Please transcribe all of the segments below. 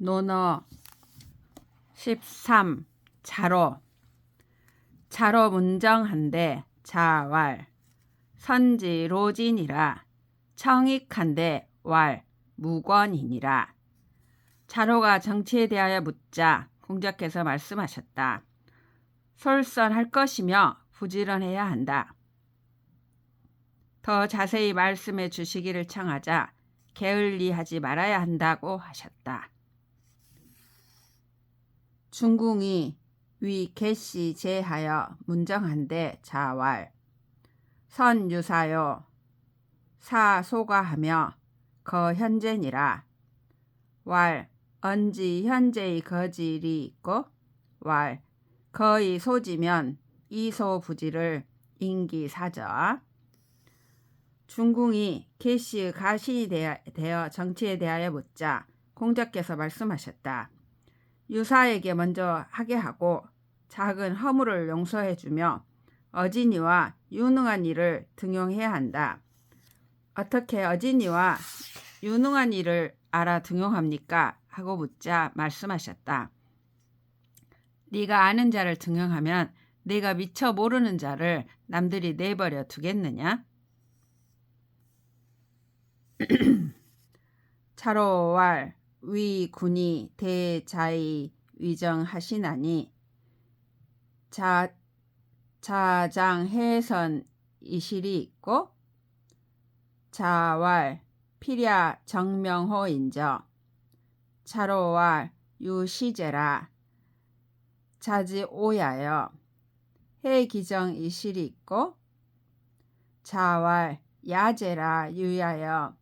논어 13. 자로. 자로 문정한데 자왈. 선지로진이라. 청익한데 왈. 무권이니라. 자로가 정치에 대하여 묻자 공자께서 말씀하셨다. 솔선할 것이며 부지런해야 한다. 더 자세히 말씀해 주시기를 청하자 게을리하지 말아야 한다고 하셨다. 중궁이 위 개시 제하여 문정한데 자왈. 선유사요. 사소가하며 거현재니라. 왈. 언지 현재의 거질이 있고 왈. 거의 소지면 이소부지를 인기사저. 중궁이 개시의 가시이 되어 정치에 대하여 묻자 공자께서 말씀하셨다. 유사에게 먼저 하게 하고 작은 허물을 용서해주며 어진이와 유능한 일을 등용해야 한다. 어떻게 어진이와 유능한 일을 알아 등용합니까? 하고 묻자 말씀하셨다. 네가 아는 자를 등용하면 네가 미처 모르는 자를 남들이 내버려 두겠느냐? 자로왈. 위 군이 대자의 위정하시나니 자장해선 이실이 있고 자왈. 필야 정명호인저. 자로왈. 유시제라. 자지오야여. 해기정 이실이 있고 자왈. 야제라 유야여.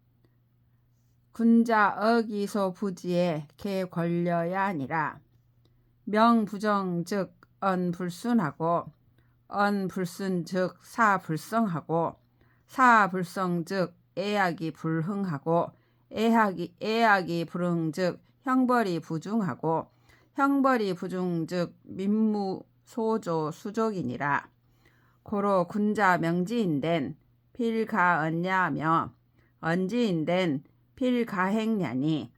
군자 어기소 부지에 개 권려야 아니라. 명부정 즉 언불순하고 언불순 즉 사불성하고 사불성 즉 애악이 불흥하고 애악이 불흥 즉 형벌이 부중하고 형벌이 부중 즉 민무소조 수족이니라. 고로 군자 명지인된 필가언냐며 언지인된 필가행냐니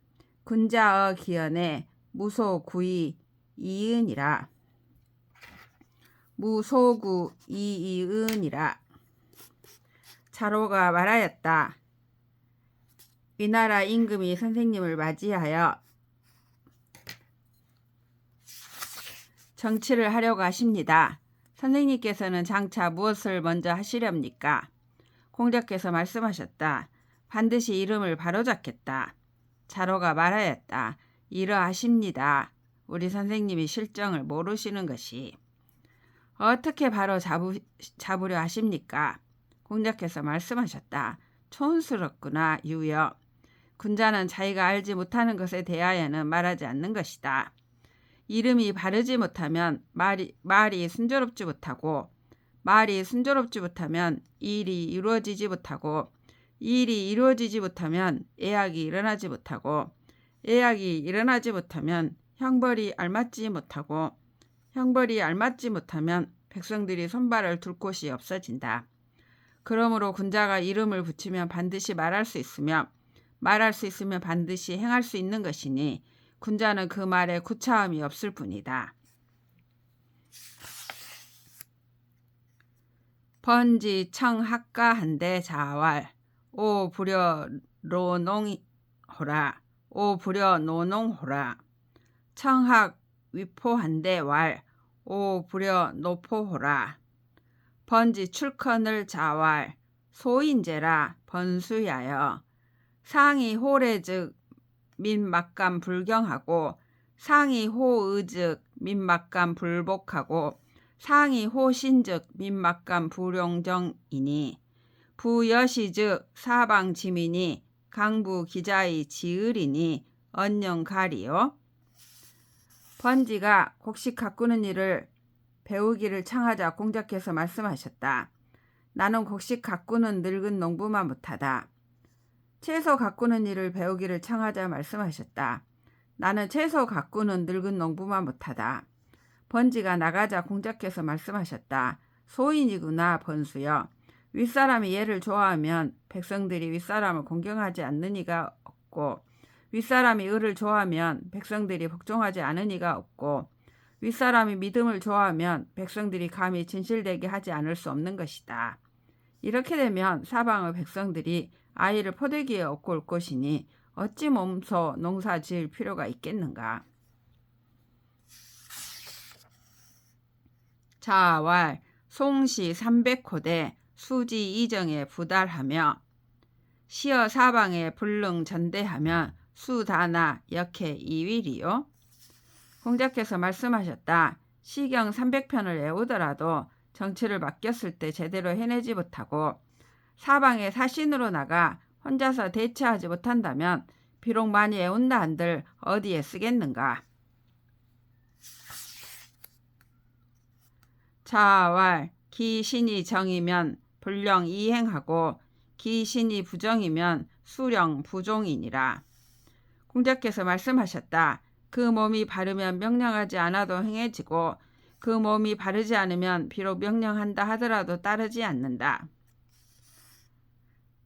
군자어 기연에 무소구이 이은이라. 무소구 이이은이라. 자로가 말하였다. 위나라 임금이 선생님을 맞이하여 정치를 하려고 하십니다. 선생님께서는 장차 무엇을 먼저 하시렵니까? 공자께서 말씀하셨다. 반드시 이름을 바로잡겠다. 자로가 말하였다. 이러하십니다. 우리 선생님이 실정을 모르시는 것이. 어떻게 바로 잡으려 하십니까? 공자께서 말씀하셨다. 촌스럽구나 유여. 군자는 자기가 알지 못하는 것에 대하여는 말하지 않는 것이다. 이름이 바르지 못하면 말이 순조롭지 못하고 말이 순조롭지 못하면 일이 이루어지지 못하고 일이 이루어지지 못하면 애악이 일어나지 못하고 애악이 일어나지 못하면 형벌이 알맞지 못하고 형벌이 알맞지 못하면 백성들이 손발을 둘 곳이 없어진다. 그러므로 군자가 이름을 붙이면 반드시 말할 수 있으며 말할 수 있으면 반드시 행할 수 있는 것이니 군자는 그 말에 구차함이 없을 뿐이다. 번지 청학가한데 자왈. 오 부려 노농호라. 오 부려 노농호라. 청학 위포한데 왈. 오 부려 노포호라. 번지 출컨을 자왈. 소인제라 번수야여. 상이 호래즉 민막감 불경하고 상이 호의즉 민막감 불복하고 상이 호신즉 민막감 불용정이니 부여시즉 사방지민이 강부 기자의 지을이니 언영가리요. 번지가 곡식 가꾸는 일을 배우기를 청하자 공자께서 말씀하셨다. 나는 곡식 가꾸는 늙은 농부만 못하다. 채소 가꾸는 일을 배우기를 청하자 말씀하셨다. 나는 채소 가꾸는 늙은 농부만 못하다. 번지가 나가자 공자께서 말씀하셨다. 소인이구나 번수여. 윗사람이 얘를 좋아하면 백성들이 윗사람을 공경하지 않는 이가 없고 윗사람이 을을 좋아하면 백성들이 복종하지 않으니가 없고 윗사람이 믿음을 좋아하면 백성들이 감히 진실되게 하지 않을 수 없는 것이다. 이렇게 되면 사방의 백성들이 아이를 포대기에 얻고 올 것이니 어찌 몸소 농사 지을 필요가 있겠는가. 자왈 송시 300호대 수지 이정에 부달하며 시어 사방에 불능 전대하면 수다나 역해 이윌이요. 공자께서 말씀하셨다. 시경 300편을 외우더라도 정치를 맡겼을 때 제대로 해내지 못하고 사방에 사신으로 나가 혼자서 대처하지 못한다면 비록 많이 외운다 한들 어디에 쓰겠는가. 자왈 기신이 정이면 불령 이행하고 기신이 부정이면 수령 부종이니라. 공자께서 말씀하셨다. 그 몸이 바르면 명령하지 않아도 행해지고 그 몸이 바르지 않으면 비록 명령한다 하더라도 따르지 않는다.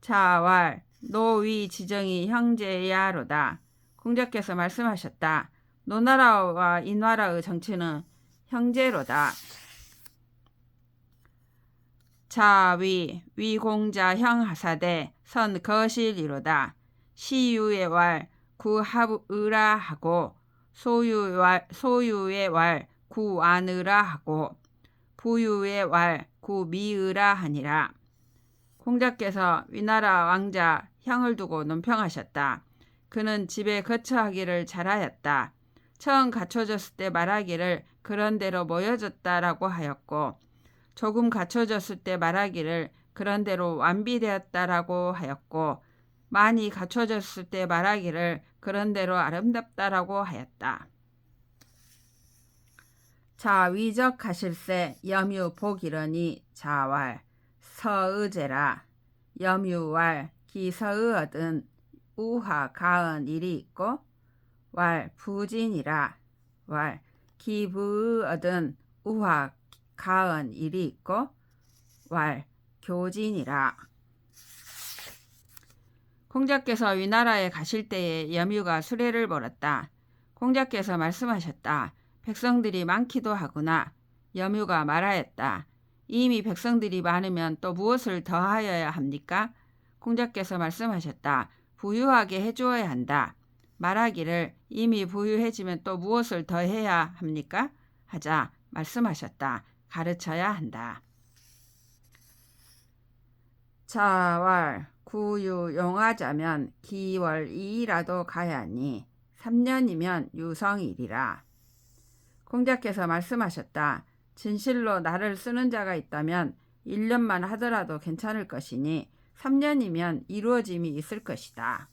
자왈 노위 지정이 형제야로다. 공자께서 말씀하셨다. 노나라와 이 나라의 정치는 형제로다. 자위 위공자 형하사대 선 거실이로다. 시유의 왈 구하으라 하고 소유의 왈 구안으라 하고 부유의 왈 구미으라 하니라. 공자께서 위나라 왕자 형을 두고 논평하셨다. 그는 집에 거처하기를 잘하였다. 처음 갖춰졌을 때 말하기를 그런대로 모여졌다라고 하였고 조금 갖춰졌을 때 말하기를 그런대로 완비되었다라고 하였고 많이 갖춰졌을 때 말하기를 그런대로 아름답다라고 하였다. 자 위적하실세 염유 복이러니 자왈 서의제라. 염유왈 기서의 얻은 우하 가은 일이 있고 왈 부진이라. 왈 기부의 얻은 우하 가은 일이 있고 왈 교진이라. 공자께서 위나라에 가실 때에 염유가 수레를 몰았다. 공자께서 말씀하셨다. 백성들이 많기도 하구나. 염유가 말하였다. 이미 백성들이 많으면 또 무엇을 더하여야 합니까? 공자께서 말씀하셨다. 부유하게 해주어야 한다. 말하기를 이미 부유해지면 또 무엇을 더해야 합니까? 하자 말씀하셨다. 가르쳐야 한다. 자왈 구유 용하자면 기월 2이라도 가야니 3년이면 유성일이라. 공자께서 말씀하셨다. 진실로 나를 쓰는 자가 있다면 1년만 하더라도 괜찮을 것이니 3년이면 이루어짐이 있을 것이다.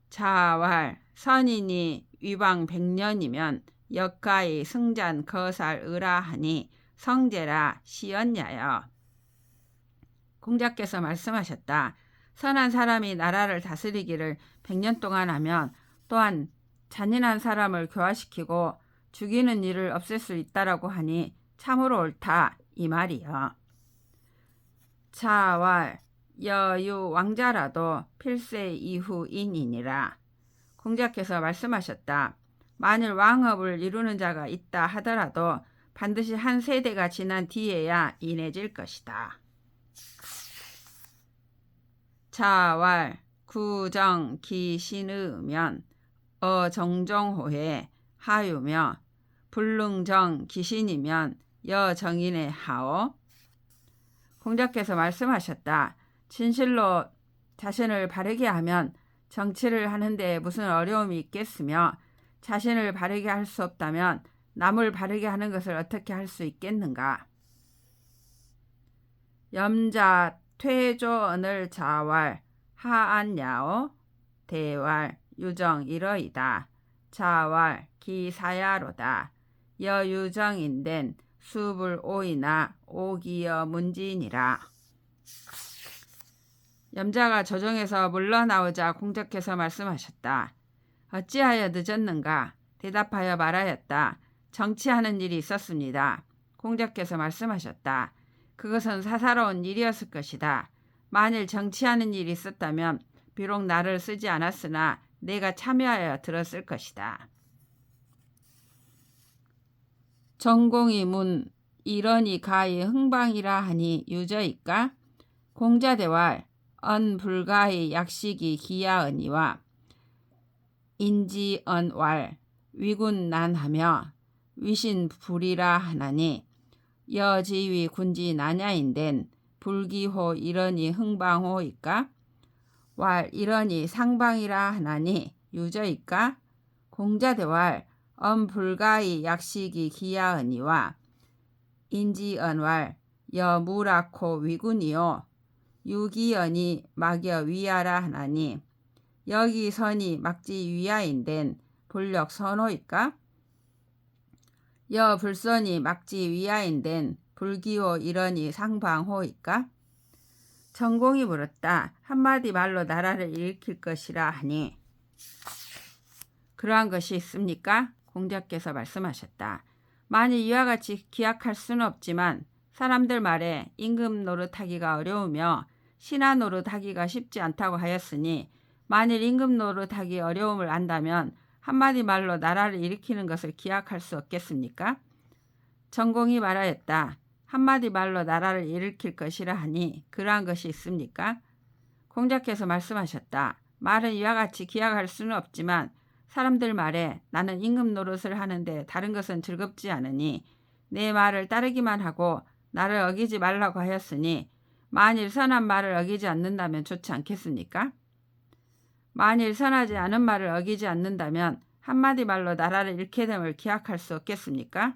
자왈 선인이 위방 100년이면 역가의 승잔 거살 의라하니 성제라 시언야여. 공자께서 말씀하셨다. 선한 사람이 나라를 다스리기를 100년 동안 하면 또한 잔인한 사람을 교화시키고 죽이는 일을 없앨 수 있다라고 하니 참으로 옳다 이 말이여. 자왈 여유 왕자라도 필세 이후인이니라. 공자께서 말씀하셨다. 만일 왕업을 이루는 자가 있다 하더라도 반드시 한 세대가 지난 뒤에야 인해질 것이다. 자왈 구정 기신의면 어정정호에 하유며 불능정 기신이면 여정인의 하오. 공자께서 말씀하셨다. 진실로 자신을 바르게 하면 정치를 하는데 무슨 어려움이 있겠으며 자신을 바르게 할 수 없다면 남을 바르게 하는 것을 어떻게 할 수 있겠는가. 염자 퇴조언을 자왈 하안야오 대왈 유정 이러이다. 자왈 기사야로다. 여유정인된 수불 오이나 오기여 문진이라. 염자가 조정에서 물러나오자 공자께서 말씀하셨다. 어찌하여 늦었는가? 대답하여 말하였다. 정치하는 일이 있었습니다. 공자께서 말씀하셨다. 그것은 사사로운 일이었을 것이다. 만일 정치하는 일이 있었다면 비록 나를 쓰지 않았으나 내가 참여하여 들었을 것이다. 전공이 문 이러니 가히 흥방이라 하니 유저이까? 공자대왈 언불가의 약식이 기야언니와 인지언왈 위군난하며 위신불이라 하나니 여지위 군지 나냐인된 불기호 이러니 흥방호이까? 왈 이러니 상방이라 하나니 유저이까? 공자대왈 언불가의 약식이 기야언니와 인지언왈 여무라코 위군이요 유기언이 막여 위야라 하나니 여기 선이 막지 위야인된 불력 선호이까? 여 불선이 막지 위야인된 불기호 이러니 상방호이까? 전공이 물었다. 한마디 말로 나라를 일으킬 것이라 하니 그러한 것이 있습니까? 공자께서 말씀하셨다. 만일 이와 같이 기약할 수는 없지만 사람들 말에 임금 노릇하기가 어려우며 신하 노릇하기가 쉽지 않다고 하였으니 만일 임금 노릇하기 어려움을 안다면 한마디 말로 나라를 일으키는 것을 기약할 수 없겠습니까? 전공이 말하였다. 한마디 말로 나라를 일으킬 것이라 하니 그러한 것이 있습니까? 공자께서 말씀하셨다. 말은 이와 같이 기약할 수는 없지만 사람들 말에 나는 임금 노릇을 하는데 다른 것은 즐겁지 않으니 내 말을 따르기만 하고 나를 어기지 말라고 하였으니 만일 선한 말을 어기지 않는다면 좋지 않겠습니까? 만일 선하지 않은 말을 어기지 않는다면 한마디 말로 나라를 잃게 됨을 기약할 수 없겠습니까?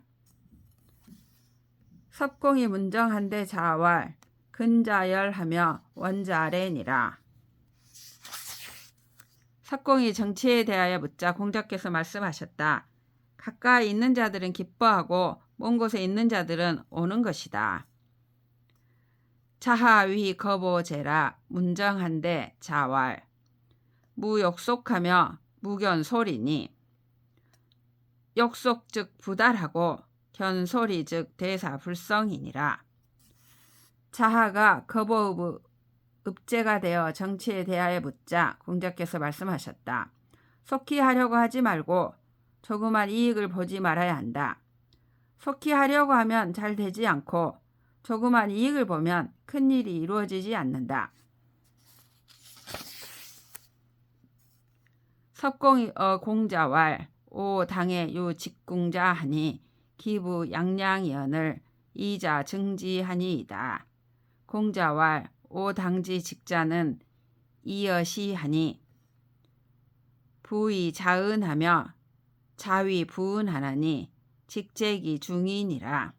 섭공이 문정한데 자왈 근자열하며 원자래니라. 섭공이 정치에 대하여 묻자 공자께서 말씀하셨다. 가까이 있는 자들은 기뻐하고 먼 곳에 있는 자들은 오는 것이다. 자하위 거보제라 문정한데 자왈 무욕속하며 무견소리니 욕속 즉 부달하고 견소리 즉 대사불성이니라. 자하가 거보의 읍제가 되어 정치에 대하여 묻자 공자께서 말씀하셨다. 속히 하려고 하지 말고 조그만 이익을 보지 말아야 한다. 속히 하려고 하면 잘 되지 않고 조그만 이익을 보면 큰 일이 이루어지지 않는다. 섭공이 공자왈 오 당의 유 직공자 하니 기부 양양이언을 이자 증지하니이다. 공자왈 오 당지 직자는 이여시 하니 부의 자은하며 자위 부은하나니 직제기 중이니라.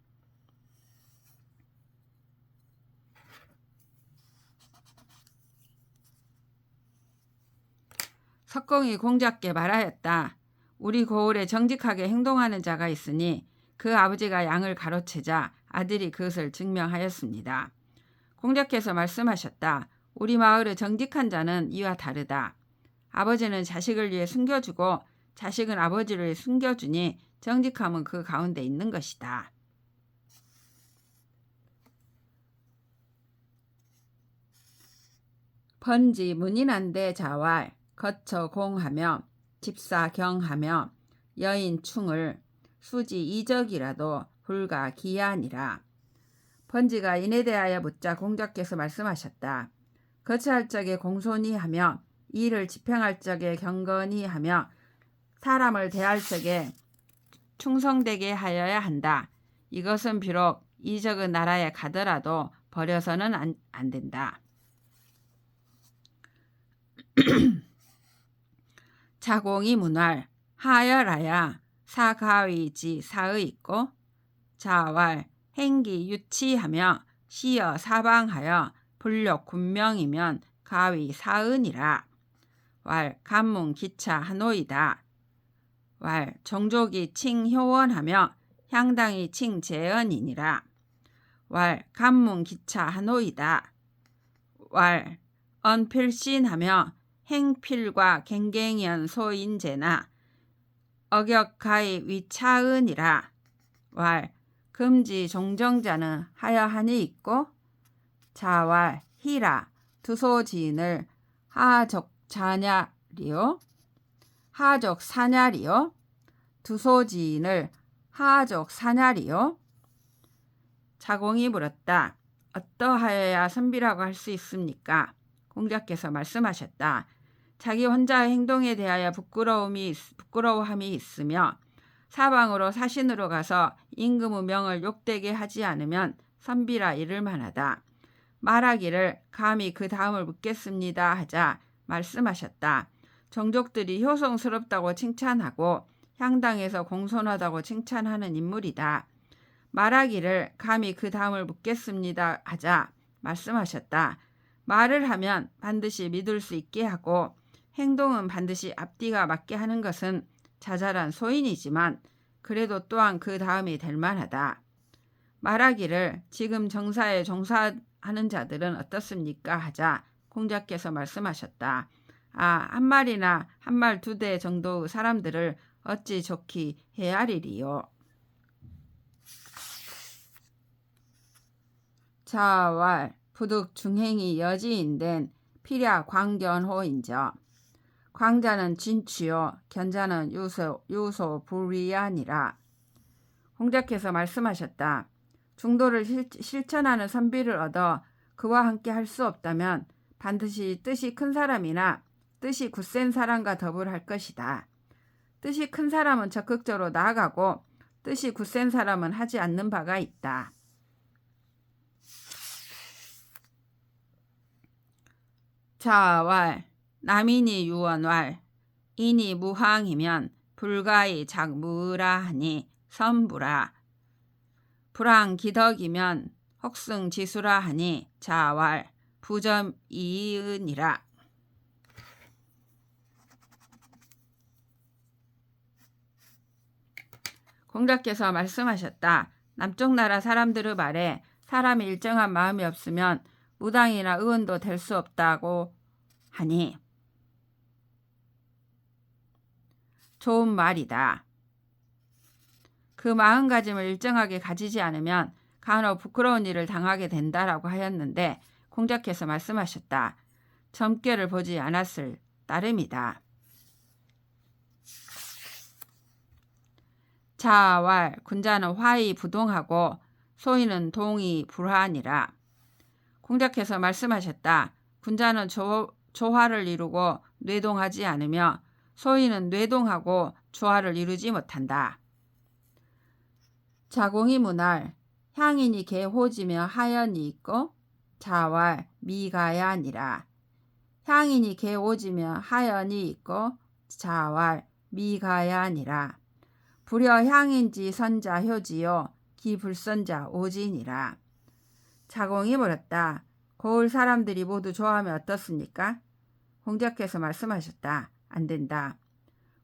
석공이 공자께 말하였다. 우리 고을에 정직하게 행동하는 자가 있으니 그 아버지가 양을 가로채자 아들이 그것을 증명하였습니다. 공자께서 말씀하셨다. 우리 마을의 정직한 자는 이와 다르다. 아버지는 자식을 위해 숨겨주고 자식은 아버지를 위해 숨겨주니 정직함은 그 가운데 있는 것이다. 번지 문인한데 자왈 거처 공하며 집사 경하며 여인 충을 수지 이적이라도 불가 기하니라. 번지가 인에 대하여 묻자 공자께서 말씀하셨다. 거처할 적에 공손히 하며 일을 집행할 적에 경건히 하며 사람을 대할 적에 충성되게 하여야 한다. 이것은 비록 이적의 나라에 가더라도 버려서는 안 된다. 자공이 문활 하열하야 사가위지 사의 있고 자왈 행기 유치하며 시여 사방하여 불력 군명이면 가위 사은이라. 왈 간문 기차 한호이다. 왈 종족이 칭효원하며 향당이 칭재언이니라. 왈 간문 기차 한호이다. 왈 언필신하며 행필과 갱갱연 소인제나 어격가의 위차은이라. 왈 금지 종정자는 하여하니 있고 자왈 희라 두소지인을 하적 자냐리요? 하적 사냐리요? 두소지인을 하적 사냐리요? 자공이 물었다. 어떠하여야 선비라고 할 수 있습니까? 공자께서 말씀하셨다. 자기 혼자의 행동에 대하여 부끄러움이 있으며 사방으로 사신으로 가서 임금의 명을 욕되게 하지 않으면 선비라 이를 만하다. 말하기를 감히 그 다음을 묻겠습니다 하자 말씀하셨다. 종족들이 효성스럽다고 칭찬하고 향당에서 공손하다고 칭찬하는 인물이다. 말하기를 감히 그 다음을 묻겠습니다 하자 말씀하셨다. 말을 하면 반드시 믿을 수 있게 하고 행동은 반드시 앞뒤가 맞게 하는 것은 자잘한 소인이지만 그래도 또한 그 다음이 될 만하다. 말하기를 지금 정사에 종사하는 자들은 어떻습니까 하자 공자께서 말씀하셨다. 한 마리나 한 말 두 대 정도의 사람들을 어찌 좋게 헤아리리요. 자왈 부득 중행이 여지인된 필야 광견호인저. 광자는 진취요 견자는 유소 불위하니라. 공자께서 말씀하셨다. 중도를 실천하는 선비를 얻어 그와 함께 할 수 없다면 반드시 뜻이 큰 사람이나 뜻이 굳센 사람과 더불어 할 것이다. 뜻이 큰 사람은 적극적으로 나아가고 뜻이 굳센 사람은 하지 않는 바가 있다. 자왈 남인이 유언왈 인이 무항이면 불가이 작무라 하니 선부라. 불항기덕이면 혹승지수라 하니 자왈 부점이은이라. 공자께서 말씀하셨다. 남쪽 나라 사람들의 말에 사람이 일정한 마음이 없으면 무당이나 의원도 될 수 없다고 하니 좋은 말이다. 그 마음가짐을 일정하게 가지지 않으면 간혹 부끄러운 일을 당하게 된다라고 하였는데 공자께서 말씀하셨다. 점괘를 보지 않았을 따름이다. 자왈 군자는 화이 부동하고 소인은 동이 불화하니라. 공자께서 말씀하셨다. 군자는 조화를 이루고 뇌동하지 않으며 소인은 뇌동하고 조화를 이루지 못한다. 자공이 문할 향인이 개호지며 하연이 있고 자왈 미가야니라. 향인이 개오지며 하연이 있고 자왈 미가야니라. 불여 향인지 선자 효지요 기불선자 오진이라. 자공이 물었다. 고을 사람들이 모두 좋아하면 어떻습니까? 공자께서 말씀하셨다. 안 된다.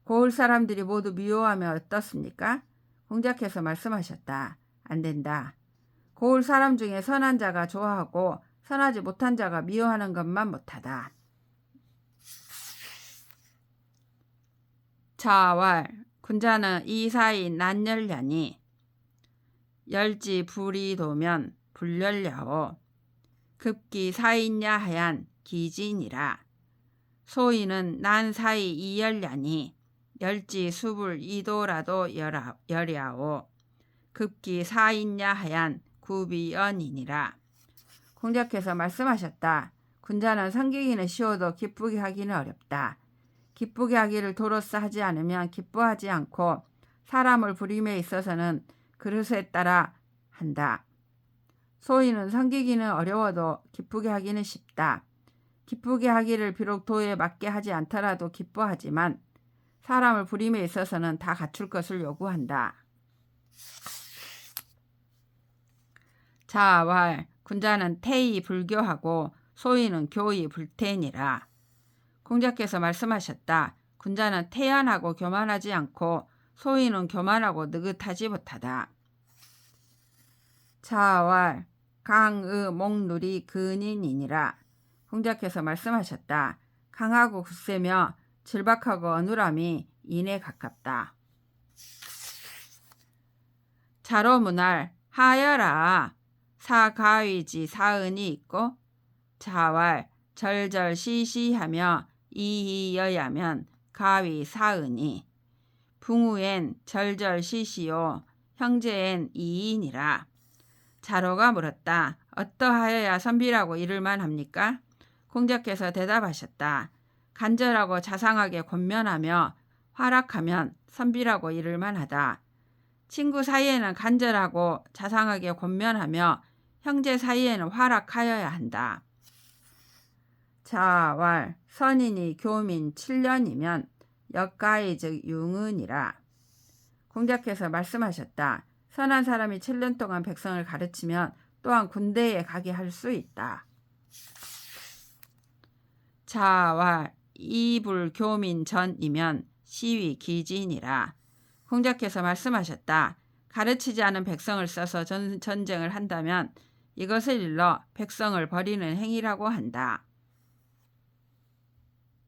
고을 사람들이 모두 미워하면 어떻습니까? 공자께서 말씀하셨다. 안 된다. 고을 사람 중에 선한 자가 좋아하고 선하지 못한 자가 미워하는 것만 못하다. 자왈 군자는 이 사이 난열냐니 열지 불이 도면 불열려오 급기 사인야 하얀 기진이라. 소인은 난 사이 이열냐니 열지 수불 이도라도 열야오 급기 사인야 하얀 구비연이니라. 공자께서 말씀하셨다. 군자는 섬기기는 쉬워도 기쁘게 하기는 어렵다. 기쁘게 하기를 도로써 하지 않으면 기뻐하지 않고 사람을 부림에 있어서는 그릇에 따라 한다. 소인은 섬기기는 어려워도 기쁘게 하기는 쉽다. 기쁘게 하기를 비록 도에 맞게 하지 않더라도 기뻐하지만 사람을 부림에 있어서는 다 갖출 것을 요구한다. 자왈 군자는 태이 불교하고 소인은 교이 불태니라. 공자께서 말씀하셨다. 군자는 태연하고 교만하지 않고 소인은 교만하고 느긋하지 못하다. 자왈 강의 목누리 근인이니라. 공자께서 말씀하셨다. 강하고 굳세며 질박하고 어눌함이 인에 가깝다. 자로문할 하여라 사가위지 사은이 있고 자왈 절절시시하며 이이여야면 가위 사으니 붕우엔 절절시시요 형제엔 이인이라. 자로가 물었다. 어떠하여야 선비라고 이를 만합니까? 공자께서 대답하셨다. 간절하고 자상하게 권면하며 활악하면 선비라고 이를 만하다. 친구 사이에는 간절하고 자상하게 권면하며 형제 사이에는 활악하여야 한다. 자왈 선인이 교민 7년이면 역가이 즉 융은이라. 공자께서 말씀하셨다. 선한 사람이 7년 동안 백성을 가르치면 또한 군대에 가게 할 수 있다. 자왈 이불교민 전이면 시위 기진이라. 공자께서 말씀하셨다. 가르치지 않은 백성을 써서 전쟁을 한다면 이것을 일러 백성을 버리는 행위라고 한다.